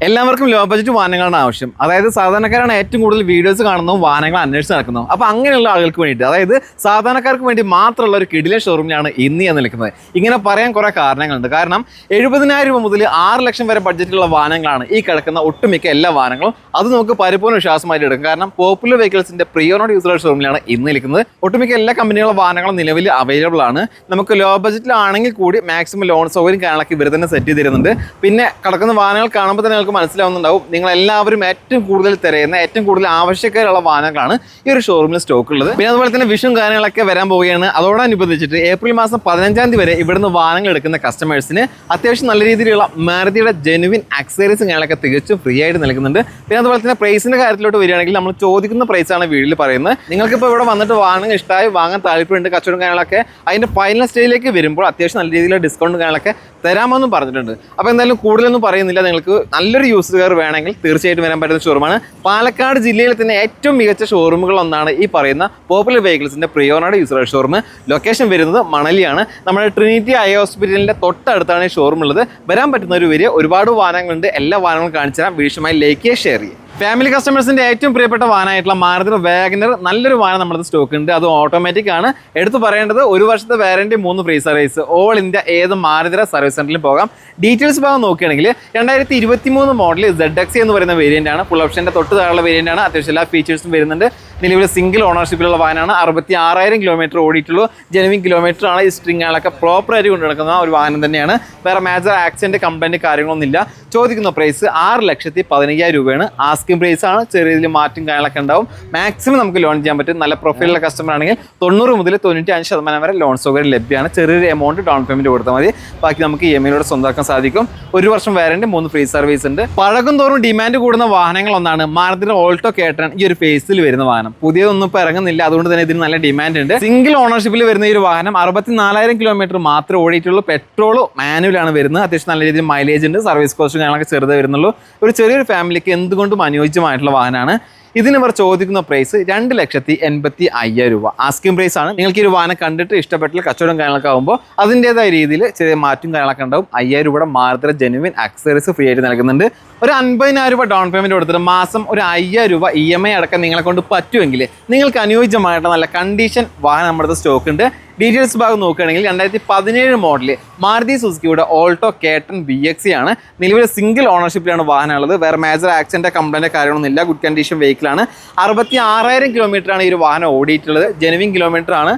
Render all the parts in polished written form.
എല്ലാവർക്കും low budget വാഹനങ്ങളാണ് ആവശ്യം. അതായത് സാധാരണക്കാരാണ് ഏറ്റവും കൂടുതൽ വീഡിയോസ് കാണുന്നതും വാഹനങ്ങൾ അന്വേഷിച്ച് നടക്കുന്നതും. അപ്പോൾ അങ്ങനെയുള്ള ആളുകൾക്ക് വേണ്ടിയിട്ട്, അതായത് സാധാരണക്കാർക്ക് വേണ്ടി മാത്രമുള്ള ഒരു കിടിലൻ ഷോറൂമിലാണ് ഇന്ന് ഞാൻ നിൽക്കുന്നത്. ഇങ്ങനെ പറയാൻ കുറേ കാരണങ്ങളുണ്ട്. കാരണം 70,000 രൂപ മുതൽ 6 ലക്ഷം വരെ ബഡ്ജറ്റിലുള്ള വാഹനങ്ങളാണ് ഈ കിടക്കുന്ന ഒട്ടുമിക്ക എല്ലാ വാഹനങ്ങളും. അത് നമുക്ക് പരിപൂർണ്ണ വിശ്വാസമായിട്ട് എടുക്കും. കാരണം പോപ്പുലർ വെഹിക്കിൾസിന്റെ പ്രിയോണോട് യൂസർ ഷോറൂമിലാണ് ഇന്ന് നിൽക്കുന്നത്. ഒട്ടുമിക്ക എല്ലാ കമ്പനികളുടെ വാഹനങ്ങളും നിലവിൽ അവൈലബിൾ ആണ്. നമുക്ക് ലോ ബഡ്ജറ്റിലാണെങ്കിൽ കൂടി മാക്സിമം ലോൺ സൗകര്യം കാണാനൊക്കെ ഇവർ തന്നെ സെറ്റ് ചെയ്ത് തരുന്നുണ്ട്. പിന്നെ കിടക്കുന്ന വാഹനങ്ങൾ കാണുമ്പോൾ തന്നെ മനസ്സിലാവുന്നുണ്ടാവും, നിങ്ങൾ എല്ലാവരും ഏറ്റവും കൂടുതൽ തിരയുന്ന ഏറ്റവും കൂടുതൽ ആവശ്യക്കാരുള്ള വാഹനങ്ങളാണ് ഈ ഒരു ഷോറൂമിൽ സ്റ്റോക്ക് ഉള്ളത്. പിന്നെ അതുപോലെ തന്നെ വിഷും കാര്യങ്ങളൊക്കെ വരാൻ പോവുകയാണ്. അതോടനുബന്ധിച്ചിട്ട് ഏപ്രിൽ മാസം 15-ാം തീയതി വരെ ഇവിടുന്ന് വാഹനങ്ങൾ എടുക്കുന്ന കസ്റ്റമേഴ്സിന് അത്യാവശ്യം നല്ല രീതിയിലുള്ള മാരുതിയുടെ ജെനുവിൻ അക്സസറീസും കാര്യങ്ങളൊക്കെ തികച്ചും ഫ്രീ ആയിട്ട് നൽകുന്നുണ്ട്. പിന്നെ അതുപോലെ തന്നെ പ്രൈസിന്റെ കാര്യത്തിലോട്ട് വരികയാണെങ്കിൽ നമ്മൾ ചോദിക്കുന്ന പ്രൈസാണ് വീട്ടിൽ പറയുന്നത്. നിങ്ങൾക്കിപ്പോൾ ഇവിടെ വന്നിട്ട് വാഹനങ്ങൾ ഇഷ്ടമായി വാങ്ങാൻ താല്പര്യമുണ്ട്, കച്ചവടം കാര്യങ്ങളൊക്കെ അതിന്റെ ഫൈനൽ സ്റ്റേജിലേക്ക് വരുമ്പോൾ അത്യാവശ്യം നല്ല രീതിയിലുള്ള ഡിസ്കൗണ്ട് കാര്യങ്ങളൊക്കെ തരാമെന്നും പറഞ്ഞിട്ടുണ്ട്. അപ്പോൾ എന്തായാലും കൂടുതലൊന്നും പറയുന്നില്ല. നിങ്ങൾക്ക് നല്ലൊരു യൂസർ വേണമെങ്കിൽ തീർച്ചയായിട്ടും വരാൻ പറ്റുന്ന ഷോറൂമാണ്. പാലക്കാട് ജില്ലയിൽ തന്നെ ഏറ്റവും മികച്ച ഷോറൂമുകളൊന്നാണ് ഈ പറയുന്ന പോപ്പുലർ വെഹിക്കിൾസിന്റെ പ്രിയോണോട് യൂസർ ഷോറൂം. ലൊക്കേഷൻ വരുന്നത് മണലിയാണ്. നമ്മുടെ ട്രിനിറ്റി ഐ ഹോസ്പിറ്റലിന്റെ തൊട്ടടുത്താണ് ഈ ഷോറൂം ഉള്ളത്. വരാൻ പറ്റുന്ന ഒരു വലിയ ഒരുപാട് വാഹനങ്ങളുണ്ട്. എല്ലാ വാഹനങ്ങളും കാണിച്ചു തരാം. വീഴ്ചമായി ലൈക്ക് ചെയ്യുക, ഷെയർ ചെയ്യുക. ഫാമിലി കസ്റ്റമേഴ്സിന്റെ ഏറ്റവും പ്രിയപ്പെട്ട വാഹനമായിട്ടുള്ള മാരുതി വാഗനർ നല്ലൊരു വാഹനം നമ്മുടെ സ്റ്റോക്ക് ഉണ്ട്. അത് ഓട്ടോമാറ്റിക് ആണ്. എടുത്തു പറയേണ്ടത് 1 വർഷത്തെ warranty, 3 free service. All India ഏത് മാരുതി സർവീസ് സെന്ററിലും പോകാം. ഡീറ്റെയിൽസ് ഭാഗം നോക്കുകയാണെങ്കിൽ 2023 മോഡൽ ZX എന്ന് പറയുന്ന വേരിയന്റ് ആണ്. ഫുൾ ഓപ്ഷന്റെ തൊട്ട് താഴെയുള്ള വേരിയന്റ് ആണ്. അത്യാവശ്യം എല്ലാ ഫീച്ചേഴ്സും വരുന്നുണ്ട്. നിലവിൽ സിംഗിൾ ഓണർഷിപ്പിലുള്ള വാഹനമാണ്. 66,000 കിലോമീറ്റർ ഓടിയിട്ടുള്ളൂ. ജെനുവിൻ കിലോമീറ്റർ ആണ്. ഈ സ്ട്രിങ്ങുകളൊക്കെ പ്രോപ്പറായിട്ട് കൊണ്ടു നടക്കുന്ന ഒരു വാഹനം തന്നെയാണ്. വേറെ മേജർ ആക്സിഡന്റ് കംപ്ലൈന്റ് കാര്യങ്ങളൊന്നുമില്ല. ചോദിക്കുന്ന പ്രൈസ് 6,15,000 രൂപയാണ്. ആസ്കിംഗ് പ്രൈസ് ആണ്. ചെറിയ രീതിയിൽ മാറ്റും കാര്യങ്ങളൊക്കെ ഉണ്ടാവും. മാക്സിമം നമുക്ക് ലോൺ ചെയ്യാൻ പറ്റും. നല്ല പ്രൊഫൈലുള്ള കസ്റ്റമർ ആണെങ്കിൽ 90 മുതൽ 95% വരെ ലോൺ സൗകര്യം ലഭ്യമാണ്. ചെറിയൊരു എമൗണ്ട് ഡൗൺ പേയ്മെന്റ് കൊടുത്താൽ മതി. ബാക്കി നമുക്ക് EMI സ്വന്തമാക്കാൻ സാധിക്കും. 1 വർഷം വാറന്റി, 3 ഫ്രീ സർവീസ് ഉണ്ട്. പഴകും തോറും ഡിമാൻഡ് കൂടുന്ന വാഹനങ്ങളൊന്നാണ് മാരുതിയുടെ ഓൾട്ടോ കേട്ടൺ. ഈ ഒരു ഫേസിൽ വരുന്ന വാഹനം പുതിയതൊന്നും ഇപ്പോൾ ഇറങ്ങുന്നില്ല. അതുകൊണ്ട് തന്നെ ഇതിന് നല്ല ഡിമാൻഡ് ഉണ്ട്. സിംഗിൾ ഓണർഷിപ്പിൽ വരുന്ന ഈ ഒരു വാഹനം 64,000 കിലോമീറ്റർ മാത്രമേ ഓടിയിട്ടുള്ളൂ. പെട്രോൾ മാനുവലാണ് വരുന്നത്. അത്യാവശ്യം നല്ല രീതിയിൽ മൈലേജ് ഉണ്ട്. സർവീസ് കോസ്റ്റ് കാര്യങ്ങളൊക്കെ ചെറുതേ വരുന്നുള്ളൂ. ഒരു ചെറിയൊരു ഫാമിലിക്ക് എന്തുകൊണ്ടും അനുയോജ്യമായിട്ടുള്ള വാഹനമാണ്. ഇതിന് ഇവർ ചോദിക്കുന്ന പ്രൈസ് 2,85,000 രൂപ. ആസ്കിംഗ് പ്രൈസ് ആണ്. നിങ്ങൾക്ക് ഈ ഒരു വാഹനം കണ്ടിട്ട് ഇഷ്ടപ്പെട്ടില്ല കച്ചവടം കാര്യങ്ങളൊക്കെ ആകുമ്പോൾ അതിൻ്റെതായ രീതിയിൽ ചെറിയ മാറ്റും കാര്യങ്ങളൊക്കെ ഉണ്ടാവും. 5,000 രൂപയുടെ മാരുതി ജെനുവിൻ അക്സസറീസ് ഫ്രീ ആയിട്ട് നൽകുന്നുണ്ട്. ഒരു 50,000 രൂപ ഡൗൺ പേയ്മെന്റ് കൊടുത്തിട്ട് മാസം ഒരു 5,000 രൂപ EMI അടക്കം നിങ്ങളെ കൊണ്ട് പറ്റുമെങ്കിൽ നിങ്ങൾക്ക് അനുയോജ്യമായിട്ട് നല്ല കണ്ടീഷൻ വാഹനം നമ്മുടെ സ്റ്റോക്ക് ഉണ്ട്. ഡീറ്റെയിൽസ് ഭാഗം നോക്കുകയാണെങ്കിൽ 2017 മോഡൽ മാരുതി സുസുക്കിയുടെ ഓൾട്ടോ കേട്ടൺ VX ആണ്. നിലവിൽ സിംഗിൾ ഓണർഷിപ്പിലാണ് വാഹനം ഉള്ളത്. വേറെ മേജർ ആക്സിഡന്റ് കംപ്ലൈന്റ് കാര്യങ്ങളൊന്നുമില്ല. ഗുഡ് കണ്ടീഷൻ വെഹിക്കിളാണ്. 66,000 കിലോമീറ്ററാണ് ഈ ഒരു വാഹനം ഓടിയിട്ടുള്ളത്. ജെനുവിൻ കിലോമീറ്റർ ആണ്.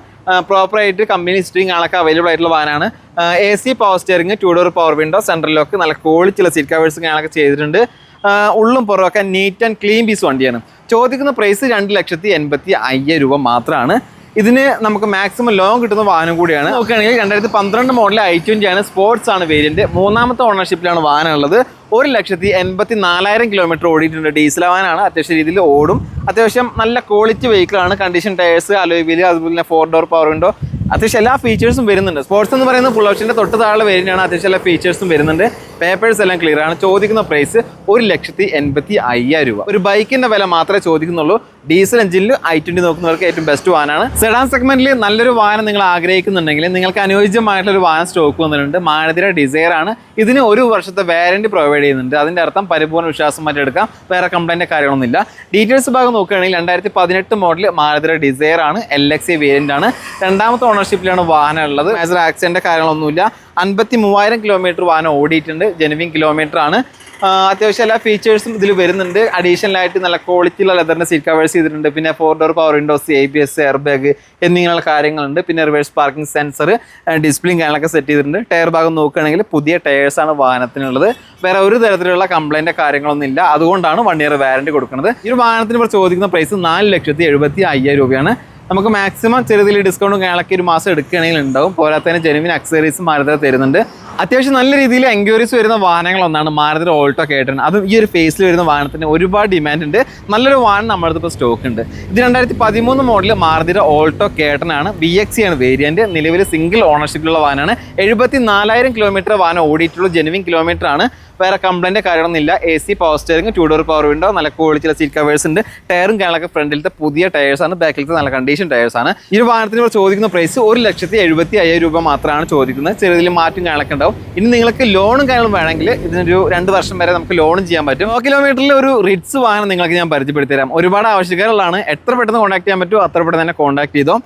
പ്രോപ്പറായിട്ട് കമ്പനി സ്റ്റിയറിംഗ് ആളൊക്കെ അവൈലബിൾ ആയിട്ടുള്ള വാഹനമാണ്. AC power steering, 2 door power window, central lock, നല്ല ക്വാളിറ്റിയുള്ള സീറ്റ് കവേഴ്സും കാര്യങ്ങളൊക്കെ ചെയ്തിട്ടുണ്ട്. ഉള്ളും പുറമൊക്കെ നീറ്റ് ആൻഡ് ക്ലീൻ പീസ് വണ്ടിയാണ്. ചോദിക്കുന്ന പ്രൈസ് 2,85,000 രൂപ മാത്രമാണ്. ഇതിന് നമുക്ക് മാക്സിമം ലോൺ കിട്ടുന്ന വാഹനം കൂടിയാണ്. നോക്കുകയാണെങ്കിൽ 2012 മോഡൽ i20 ആണ്. സ്പോർട്സ് ആണ് വേരിയന്റ്. 3ാമത്തെ ഓണർഷിപ്പിലാണ് വാഹനം ഉള്ളത്. 1,84,000 കിലോമീറ്റർ ഓടിയിട്ടുണ്ട്. ഡീസൽ വാഹനമാണ്. അത്യാവശ്യം രീതിയിൽ ഓടും. അത്യാവശ്യം നല്ല ക്വാളിറ്റി വെഹിക്കിളാണ്. കണ്ടീഷൻ ടയേഴ്സ്, അലോയ് വീല്, അതുപോലെ തന്നെ 4 ഡോർ പവർ വിൻഡോ, അത്യാവശ്യം എല്ലാ ഫീച്ചേഴ്സും വരുന്നുണ്ട്. സ്പോർട്സ് എന്ന് പറയുന്നത് ഫുൾ ഓപ്ഷൻ്റെ തൊട്ട് താഴെ വേരിയന്റ് ആണ്. അത്യാവശ്യം എല്ലാ ഫീച്ചേഴ്സും വരുന്നുണ്ട്. പേപ്പേഴ്സ് എല്ലാം ക്ലിയർ ആണ്. ചോദിക്കുന്ന പ്രൈസ് 1,85,000 രൂപ. ഒരു ബൈക്കിന്റെ വില മാത്രമേ ചോദിക്കുന്നുള്ളൂ. ഡീസൽ എഞ്ചിനിൽ i20 നോക്കുന്നവർക്ക് ഏറ്റവും ബെസ്റ്റ് വാഹനമാണ്. സെഡാൻ സെഗ്മെന്റിൽ നല്ലൊരു വാഹനം നിങ്ങൾ ആഗ്രഹിക്കുന്നുണ്ടെങ്കിൽ നിങ്ങൾക്ക് അനുയോജ്യമായിട്ടുള്ള ഒരു വാഹനം സ്റ്റോക്ക് വന്നിട്ടുണ്ട്. മാരുതിയുടെ ഡിസയർ ആണ്. ഇതിന് 1 വർഷത്തെ വാറന്റി പ്രൊവൈഡ് ചെയ്യുന്നുണ്ട്. അതിന്റെ അർത്ഥം പരിപൂർണ്ണ വിശ്വാസമായിട്ട് എടുക്കാം. വേറെ കംപ്ലൈന്റ് കാര്യങ്ങളൊന്നുമില്ല. ഡീറ്റെയിൽസ് ഭാഗം നോക്കുകയാണെങ്കിൽ 2018 മോഡൽ മാരുതിയുടെ ഡിസയർ ആണ്. LXA വേരിയന്റ് ആണ്. 2ാമത്തെ ഓണർഷിപ്പിലാണ് വാഹനം ഉള്ളത്. മേജർ ആക്സിഡന്റ് കാര്യങ്ങളൊന്നുമില്ല. 53,000 കിലോമീറ്റർ വാഹനം ഓടിയിട്ടുണ്ട്. ജെനുവിൻ കിലോമീറ്റർ ആണ്. അത്യാവശ്യം എല്ലാ ഫീച്ചേഴ്സും ഇതിൽ വരുന്നുണ്ട്. അഡീഷണൽ ആയിട്ട് നല്ല ക്വാളിറ്റിയുള്ള ലെതറിന്റെ സീറ്റ് കവേഴ്സ് ചെയ്തിട്ടുണ്ട്. പിന്നെ 4 door power Windows, ABS, air bag എന്നിങ്ങനെയുള്ള കാര്യങ്ങളുണ്ട്. പിന്നെ റിവേഴ്സ് പാർക്കിംഗ് സെൻസർ, ഡിസ്പ്ലേയും കാര്യങ്ങളൊക്കെ സെറ്റ് ചെയ്തിട്ടുണ്ട്. ടയർ ഭാഗം നോക്കുകയാണെങ്കിൽ പുതിയ ടയേഴ്സാണ് വാഹനത്തിനുള്ളത്. വേറെ ഒരു തരത്തിലുള്ള കംപ്ലൈന്റ് കാര്യങ്ങളൊന്നും ഇല്ല. അതുകൊണ്ടാണ് 1 ഇയർ വാറന്റി കൊടുക്കുന്നത്. ഈ ഒരു വാഹനത്തിന് ഇവർ ചോദിക്കുന്ന പ്രൈസ് 4,75,000 രൂപയാണ്. നമുക്ക് മാക്സിമം ചെറുതിൽ ഡിസ്കൗണ്ടും കാര്യങ്ങളൊക്കെ ഒരു മാസം എടുക്കുകയാണെങ്കിൽ ഉണ്ടാവും. പോരാത്തതിന് ജെനുവിൻ അക്സസറീസ് മാരുതി തരുന്നുണ്ട്. അത്യാവശ്യം നല്ല രീതിയിൽ എൻക്വയറീസ് വരുന്ന വാഹനങ്ങളൊന്നാണ് മാരുതി ഓൾട്ടോ കേട്ടൺ. അതും ഈ ഒരു ഫേസിൽ വരുന്ന വാഹനത്തിന് ഒരുപാട് ഡിമാൻഡ് ഉണ്ട്. നല്ലൊരു വാഹനം നമ്മുടെ ഇപ്പോൾ സ്റ്റോക്ക് ഉണ്ട്. ഇത് 2013 മോഡൽ മാരുതിയുടെ ഓൾട്ടോ കേട്ടൺ ആണ്. VX ആണ് വേരിയന്റ്. നിലവിൽ സിംഗിൾ ഓണർഷിപ്പിലുള്ള വാഹനമാണ്. 74,000 കിലോമീറ്റർ വാഹനം ഓടിയിട്ടുള്ള ജെനുവിൻ കിലോമീറ്റർ ആണ്. വേറെ കംപ്ലൈൻറ്റ് കാര്യമൊന്നുമില്ല. AC power steering, 2 door power window, നല്ല ക്വാളിറ്റിയുള്ള സീറ്റ് കവേഴ്സ് ഉണ്ട്. ടയറും കാര്യങ്ങളൊക്കെ ഫ്രണ്ടിലത്തെ പുതിയ ടയേഴ്സാണ്, ബാക്കിലത്തെ നല്ല കണ്ടീഷൻ ടയേഴ്സാണ്. ഈ ഒരു വാഹനത്തിന് ചോദിക്കുന്ന പ്രൈസ് 1,75,000 രൂപ മാത്രമാണ് ചോദിക്കുന്നത്. ചെറിയ മാറ്റം കാര്യങ്ങളൊക്കെ ഉണ്ടാവും. ഇനി നിങ്ങൾക്ക് ലോണും കാര്യങ്ങളും വേണമെങ്കിൽ ഇതിനൊരു 2 വർഷം വരെ നമുക്ക് ലോണും ചെയ്യാൻ പറ്റും. 100 കിലോമീറ്ററിൽ ഒരു റിറ്റ്സ് വാഹനം നിങ്ങൾക്ക് ഞാൻ പരിചയപ്പെടുത്തി തരാം. ഒരുപാട് ആവശ്യക്കാരുള്ളതാണ്. എത്ര പെട്ടെന്ന് കോൺടാക്ട് ചെയ്യാൻ പറ്റുമോ അത്ര പെട്ടെന്ന് തന്നെ കോൺടാക്ട് ചെയ്തോ.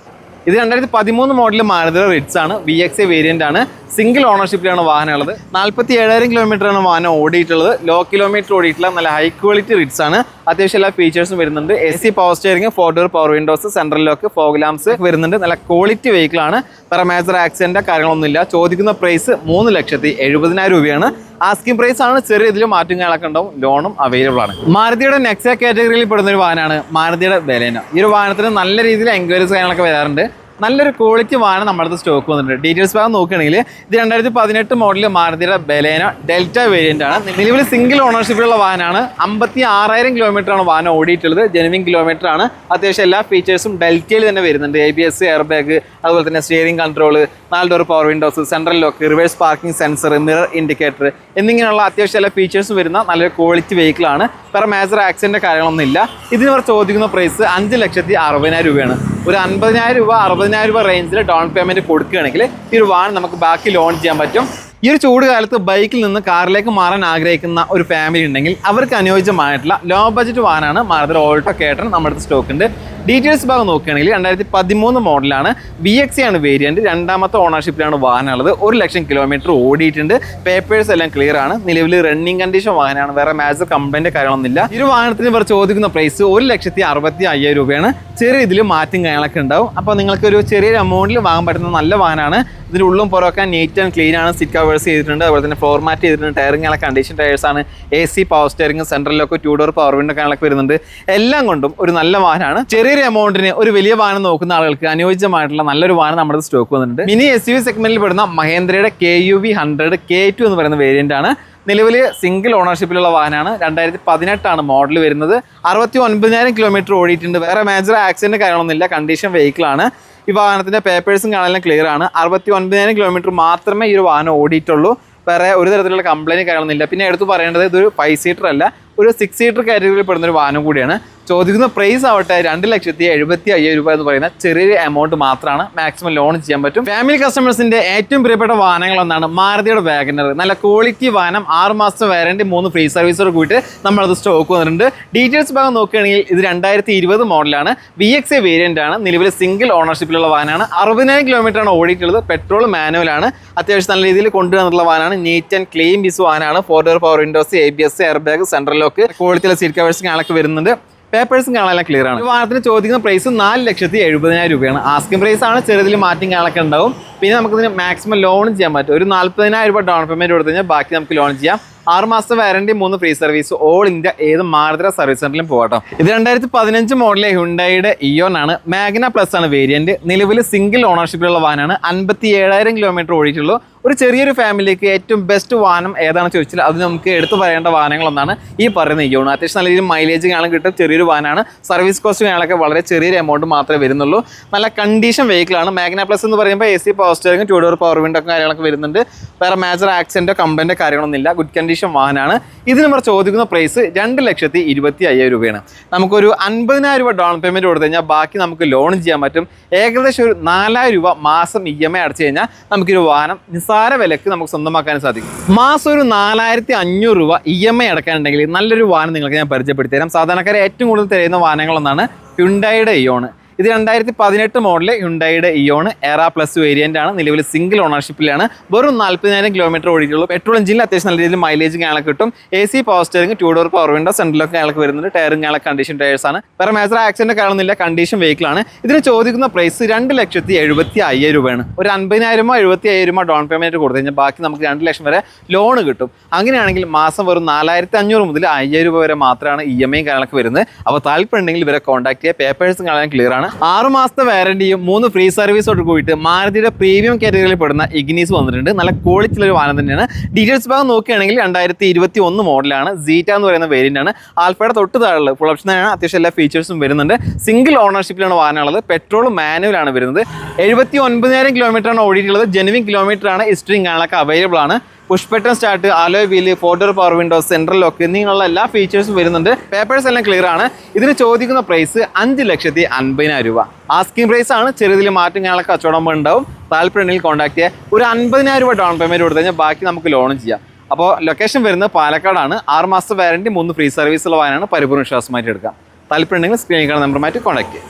ഇത് 2013 മോഡൽ മാരുതി റിറ്റ്സ് ആണ്. VXA വേരിയന്റ് ആണ്. സിംഗിൾ ഓണർഷിപ്പിലാണ് വാഹനം ഉള്ളത്. 47,000 കിലോമീറ്ററാണ് വാഹനം ഓടിയിട്ടുള്ളത്. ലോ കിലോമീറ്റർ ഓടിയിട്ടുള്ള നല്ല ഹൈ ക്വാളിറ്റി റിറ്റ്സ് ആണ്. അത്യാവശ്യം എല്ലാ ഫീച്ചേഴ്സും വരുന്നുണ്ട്. AC power steering, 4 door power Windows, central lock, fog lamps വരുന്നുണ്ട്. നല്ല ക്വാളിറ്റി വെഹിക്കിൾ ആണ്. വേറെ മേജർ ആക്സിഡന്റ് കാര്യങ്ങളൊന്നുമില്ല. ചോദിക്കുന്ന പ്രൈസ് 3,70,000 രൂപയാണ്. ആസ്കിംഗ് പ്രൈസ് ആണ്. ചെറിയ ഇതിൽ മാറ്റം കാര്യങ്ങളൊക്കെ ഉണ്ടാവും. ലോണും അവൈലബിൾ ആണ്. മാരുതിയുടെ നെക്സ കാറ്റഗറിയിൽ പെടുന്ന ഒരു വാഹനമാണ് മാരുതിയുടെ ബലേനോ. ഈ ഒരു വാഹനത്തിന് നല്ല രീതിയിൽ എൻക്വയറീസ് കാര്യങ്ങളൊക്കെ വരാറുണ്ട്. നല്ലൊരു ക്വാളിറ്റി വാഹനം നമ്മുടെ അടുത്ത് സ്റ്റോക്ക് വന്നിട്ടുണ്ട്. ഡീറ്റെയിൽസ് ഭാഗം നോക്കുകയാണെങ്കിൽ ഇത് 2018 മോഡൽ മാരുതിയുടെ ബലേനോ ഡെൽറ്റ വേരിയന്റ് ആണ്. നിലവിൽ സിംഗിൾ ഓണർഷിപ്പിലുള്ള വാഹനമാണ്. 56,000 കിലോമീറ്ററാണ് വാഹനം ഓടിയിട്ടുള്ളത്. ജെനുവിൻ കിലോമീറ്റർ ആണ്. അത്യാവശ്യം എല്ലാ ഫീച്ചേഴ്സും ഡെൽറ്റയിൽ തന്നെ വരുന്നുണ്ട്. ABS, എയർ ബാഗ്, അതുപോലെ തന്നെ steering control, 4 door power Windows, central lock, reverse parking sensor, mirror indicator എന്നിങ്ങനെയുള്ള അത്യാവശ്യം എല്ലാ ഫീച്ചേഴ്സും വരുന്ന നല്ലൊരു ക്വാളിറ്റി വെഹിക്കിൾ ആണ്. വേറെ മേജർ ആക്സിഡന്റ് കാര്യങ്ങളൊന്നുമില്ല. ഇതിന് ഇവർ ചോദിക്കുന്ന പ്രൈസ് 5,60,000 രൂപയാണ്. ഒരു 50,000 രൂപ 60,000 രൂപ റേഞ്ചിൽ ഡൗൺ പേയ്മെന്റ് കൊടുക്കുകയാണെങ്കിൽ ഈ ഒരു വാഹനം നമുക്ക് ബാക്കി ലോൺ ചെയ്യാൻ പറ്റും. ഈ ഒരു ചൂട് കാലത്ത് ബൈക്കിൽ നിന്ന് കാറിലേക്ക് മാറാൻ ആഗ്രഹിക്കുന്ന ഒരു ഫാമിലി ഉണ്ടെങ്കിൽ അവർക്ക് അനുയോജ്യമായിട്ടുള്ള ലോ ബഡ്ജറ്റ് വാഹനമാണ് മാരുതി ഓൾട്ടോ കേട്ടൺ നമ്മുടെ അടുത്ത് സ്റ്റോക്ക് ഉണ്ട്. ഡീറ്റെയിൽസ് ഭാഗം നോക്കുകയാണെങ്കിൽ 2013 മോഡലാണ്. VXA ആണ് വേരിയന്റ്. 2ാമത്തെ ഓണർഷിപ്പിലാണ് വാഹനം ഉള്ളത്. 1,00,000 കിലോമീറ്റർ ഓടിയിട്ടുണ്ട്. പേപ്പേഴ്സ് എല്ലാം ക്ലിയർ ആണ്. നിലവിൽ റണ്ണിങ് കണ്ടീഷൻ വാഹനമാണ്. വേറെ മേജർ കംപ്ലൈന്റ് കാര്യങ്ങളൊന്നുമില്ല. ഈ ഒരു വാഹനത്തിന് ഇവർ ചോദിക്കുന്ന പ്രൈസ് 1,65,000 രൂപയാണ്. ചെറിയ ഇതിൽ മാറ്റം കാര്യങ്ങളൊക്കെ ഉണ്ടാവും. അപ്പോൾ നിങ്ങൾക്ക് ഒരു ചെറിയൊരു എമൗണ്ടിൽ വാങ്ങാൻ പറ്റുന്ന നല്ല വാഹനമാണ്. ഇതിൻ്റെ ഉള്ളും പുറമൊക്കെ നീറ്റ് ആൻഡ് ക്ലീൻ ആണ്. സീറ്റ് കവേഴ്സ് ചെയ്തിട്ടുണ്ട്. അതുപോലെ തന്നെ ഫ്ലോർ മാറ്റ് ചെയ്തിട്ടുണ്ട്. ടയറിങ്ങുള്ള കണ്ടീഷൻ ടയേഴ്സ് ആണ്. AC power steering, central lock, 2 door power window കാര്യങ്ങളൊക്കെ വരുന്നുണ്ട്. എല്ലാം കൊണ്ടും ഒരു നല്ല വാഹനമാണ്. ചെറിയൊരു എമൗണ്ടിന് ഒരു വലിയ വാഹനം നോക്കുന്ന ആളുകൾക്ക് അനുയോജ്യമായിട്ടുള്ള നല്ലൊരു വാഹനം നമ്മുടെ സ്റ്റോക്ക് വന്നിട്ടുണ്ട്. മിനി SUV സെഗ്മെന്റിൽ പെടുന്ന മഹേന്ദ്രയുടെ KUV 100 K2 എന്ന് പറയുന്ന വേരിയന്റ് ആണ്. നിലവിൽ സിംഗിൾ ഓണർഷിപ്പിലുള്ള വാഹനമാണ്. 2018 മോഡൽ വരുന്നത്. 69,000 കിലോമീറ്റർ ഓടിയിട്ടുണ്ട്. വേറെ മേജർ ആക്സിഡന്റ് കാര്യങ്ങളൊന്നുമില്ല. കണ്ടീഷൻ വെഹിക്കിൾ ആണ്. ഈ വാഹനത്തിന്റെ പേപ്പേഴ്സും കാണാനും ക്ലിയർ ആണ്. 69,000 കിലോമീറ്റർ മാത്രമേ ഈ ഒരു വാഹനം ഓടിയിട്ടുള്ളൂ. വേറെ ഒരു തരത്തിലുള്ള കംപ്ലൈൻറ്റ് കാര്യങ്ങളൊന്നുമില്ല. പിന്നെ എടുത്ത് പറയേണ്ടത് ഇതൊരു 5 സീറ്റർ അല്ല, ഒരു 6 സീറ്റർ കാറ്റഗറിയിൽ പെടുന്ന ഒരു വാഹനം കൂടിയാണ്. ചോദിക്കുന്ന പ്രൈസ് ആവട്ടെ 2,70,000 രൂപ എന്ന് പറയുന്ന ചെറിയൊരു എമൗണ്ട് മാത്രമാണ്. മാക്സിമം ലോൺ ചെയ്യാൻ പറ്റും. ഫാമിലി കസ്റ്റമേഴ്സിന്റെ ഏറ്റവും പ്രിയപ്പെട്ട വാഹനങ്ങളൊന്നാണ് മാരുതിയുടെ വാഗനർ. നല്ല ക്വാളിറ്റി വാഹനം, 6 മാസം വാറന്റി, 3 ഫ്രീ സർവീസോട് കൂടിയിട്ട് നമ്മളത് സ്റ്റോക്ക് വന്നിട്ടുണ്ട്. ഡീറ്റെയിൽസ് ഭാഗം നോക്കുകയാണെങ്കിൽ ഇത് 2020 മോഡലാണ്. VXA വേരിയന്റ് ആണ്. നിലവിൽ സിംഗിൾ ഓണർഷിപ്പിലുള്ള വാഹനമാണ്. 60,000 കിലോമീറ്റർ ആണ് ഓടിയിട്ടുള്ളത്. പെട്രോൾ മാനുവലാണ്. അത്യാവശ്യം നല്ല രീതിയിൽ കൊണ്ടുവന്നിട്ടുള്ള വാഹനമാണ്. നീറ്റ് ആൻഡ് ക്ലീൻ പീസ് വാഹനമാണ്. 4 door power Windows, ABS, air bag, central lock, ക്വാളിറ്റിയുള്ള സീറ്റ് കവേഴ്സ് കാണാനൊക്കെ വരുന്നുണ്ട്. പേപ്പേഴ്സും കാണാനെല്ലാം ക്ലിയർ ആണ്. വാഹനത്തിന് ചോദിക്കുന്ന പ്രൈസ് 4,70,000 രൂപയാണ്. ആസ്കിംഗ് പ്രൈസ് ആണ്. ചെറുതിൽ മാറ്റം കാണാനൊക്കെ ഉണ്ടാവും. പിന്നെ നമുക്കിതിന് മാക്സിമം ലോൺ ചെയ്യാൻ പറ്റും. ഒരു 40,000 രൂപ ഡൗൺ പേയ്മെന്റ് കൊടുത്തു കഴിഞ്ഞാൽ ബാക്കി നമുക്ക് ലോൺ ചെയ്യാം. 6 മാസത്തെ warranty, 3 free service, all India ഏത് മാരുതി സർവീസ് സെന്ററിലും പോകട്ടോ. ഇത് 2015 മോഡലിലെ ഹ്യുണ്ടായിയുടെ ഇയോൺ ആണ്. മാഗ്ന പ്ലസ് ആണ് വേരിയന്റ്. നിലവിൽ സിംഗിൾ ഓണർഷിപ്പിലുള്ള വാഹനമാണ്. 57,000 കിലോമീറ്റർ ഓടിയിട്ടുള്ളൂ. ഒരു ചെറിയൊരു ഫാമിലിക്ക് ഏറ്റവും ബെസ്റ്റ് വാഹനം ഏതാണെന്ന് ചോദിച്ചാൽ അത് നമുക്ക് എടുത്തു പറയേണ്ട വാഹനങ്ങളൊന്നാണ് ഈ പറയുന്ന ഇയോൺ. അത്യാവശ്യം നല്ല രീതിയിൽ മൈലേജ് കാണാൻ കിട്ടും. ചെറിയൊരു വാഹനമാണ്. സർവീസ് കോസ്റ്റ് കാണാനൊക്കെ വളരെ ചെറിയൊരു എമൗണ്ട് മാത്രമേ വരുന്നുള്ളൂ. നല്ല കണ്ടീഷൻ വെഹിക്കിളാണ്. മാഗ്ന പ്ലസ് എന്ന് പറയുമ്പോൾ AC power steering, 2 door power window കാര്യങ്ങളൊക്കെ വരുന്നുണ്ട്. വേറെ മേജർ ആക്സിഡന്റോ കംപ്ലൈന്റോ കാര്യങ്ങളൊന്നുമില്ല. ഗുഡ് കണ്ടീഷൻ വാഹനമാണ്. ഇതിന് നമ്മൾ ചോദിക്കുന്ന പ്രൈസ് 2,25,000 രൂപയാണ്. നമുക്കൊരു 50,000 രൂപ ഡൗൺ പേയ്മെന്റ് കൊടുത്തു കഴിഞ്ഞാൽ ബാക്കി നമുക്ക് ലോൺ ചെയ്യാൻ പറ്റും. ഏകദേശം ഒരു 4,000 രൂപ മാസം EMI അടച്ചു കഴിഞ്ഞാൽ നമുക്കൊരു വാഹനം നിസ്സാര വിലക്ക് നമുക്ക് സ്വന്തമാക്കാൻ സാധിക്കും. മാസം ഒരു 4,500 രൂപ EMI അടക്കാനുണ്ടെങ്കിൽ നല്ലൊരു വാഹനം നിങ്ങൾക്ക് ഞാൻ പരിചയപ്പെടുത്തി തരാം. സാധാരണക്കാരെ ഏറ്റവും കൂടുതൽ തരുന്ന വാഹനങ്ങളൊന്നാണ് ഹ്യുണ്ടായിയുടെ ഇയോൺ. ഇത് 2018 മോഡൽ ഹ്യുണ്ടായിയുടെ ഇയോൺ എറ പ്ലസ് വേരിയന്റ് ആണ്. നിലവിൽ സിംഗിൾ ഓണർഷിപ്പിലാണ്. വെറും 40,000 കിലോമീറ്റർ ഓടിയിട്ടുള്ളൂ. പെട്രോൾ എഞ്ചിനിൽ അത്യാവശ്യം നല്ല രീതിയിൽ മൈലേജ് കാണാനൊക്കെ കിട്ടും. AC power steering, 2 door power window, സെൻട്രലൊക്കെ കാണാനൊക്കെ വരുന്നുണ്ട്. ടയറും കാണാൻ കണ്ടീഷൻ ടയേഴ്സ് ആണ്. വേറെ മേജർ ആക്സിഡന്റ് കാണുന്നില്ല. കണ്ടീഷൻ വെഹിക്കിൾ ആണ്. ഇതിന് ചോദിക്കുന്ന പ്രൈസ് 2,70,000 രൂപയാണ്. ഒരു 50,000 75,000 ഡൗൺ പേയ്മെന്റ് കൊടുത്തു കഴിഞ്ഞാൽ ബാക്കി നമുക്ക് 2 ലക്ഷം വരെ ലോൺ കിട്ടും. അങ്ങനെയാണെങ്കിൽ മാസം വെറും 4,500 മുതൽ 5,000 രൂപ വരെ മാത്രമാണ് EMI കാര്യങ്ങളൊക്കെ വരുന്നത്. അപ്പോൾ താല്പര്യം ഉണ്ടെങ്കിൽ ഇവരെ കോൺടാക്ട് ചെയ്യുക. പേപ്പേഴ്സ് കാണാൻ ക്ലിയർ ആണ്. 6 മാസത്തെ വാറന്റിയും 3 ഫ്രീ സർവീസോട് കൂടിയിട്ട് മാരുതിയുടെ പ്രീമിയം കാറ്റഗറിയിൽ പെടുന്ന ഇഗ്നീസ് വന്നിട്ടുണ്ട്. നല്ല ക്വാളിറ്റിയുള്ള ഒരു വാഹനം തന്നെയാണ്. ഡീറ്റെയിൽസ് ഭാഗം നോക്കുകയാണെങ്കിൽ 2021 മോഡലാണ്. സീറ്റ എന്ന് പറയുന്ന വേരിയന്റ് ആണ്. ആൽഫയുടെ തൊട്ട് താഴെ ഫുൾ ഓപ്ഷൻ ആണ്. അത്യാവശ്യം എല്ലാ ഫീച്ചേഴ്സും വരുന്നുണ്ട്. സിംഗിൾ ഓണർഷിപ്പിലാണ് വാഹനമുള്ളത്. പെട്രോൾ മാനുവലാണ് വരുന്നത്. 79,000 കിലോമീറ്റർ ആണ് ഓടിയിട്ടുള്ളത്. ജെനുവിൻ കിലോമീറ്റർ ആണ്. ഹിസ്റ്ററിയും കാണാനൊക്കെ അവൈലബിൾ ആണ്. Push button start, alloy wheel, 4 power Windows, central lock എന്നിങ്ങനെയുള്ള എല്ലാ ഫീച്ചേഴ്സും വരുന്നുണ്ട്. പേപ്പേഴ്സ് എല്ലാം ക്ലിയർ ആണ്. ഇതിന് ചോദിക്കുന്ന പ്രൈസ് 5,50,000 രൂപ. ആസ്കിംഗ് പ്രൈസ് ആണ്. ചെറിയതിൽ മാറ്റം ഞങ്ങളൊക്കെ കച്ചവടം ഉണ്ടാവും. താല്പര്യമുണ്ടെങ്കിൽ കോൺടാക്ട് ചെയ്യുക. ഒരു 50,000 രൂപ ഡൗൺ പേയ്മെൻറ്റ് കൊടുത്തു കഴിഞ്ഞാൽ ബാക്കി നമുക്ക് ലോണും ചെയ്യാം. അപ്പോൾ ലൊക്കേഷൻ വരുന്നത് പാലക്കാടാണ്. 6 മാസത്തെ വാറണ്ടി, 3 ഫ്രീ സർവീസുള്ള വാഹനമാണ്. പരിപൂർണ്ണ വിശ്വാസമായിട്ട് എടുക്കാം. താല്പര്യമുണ്ടെങ്കിൽ സ്ക്രീനിൽ കാണുന്ന നമ്പറുമായിട്ട് കോൺടാക്ട് ചെയ്യുക.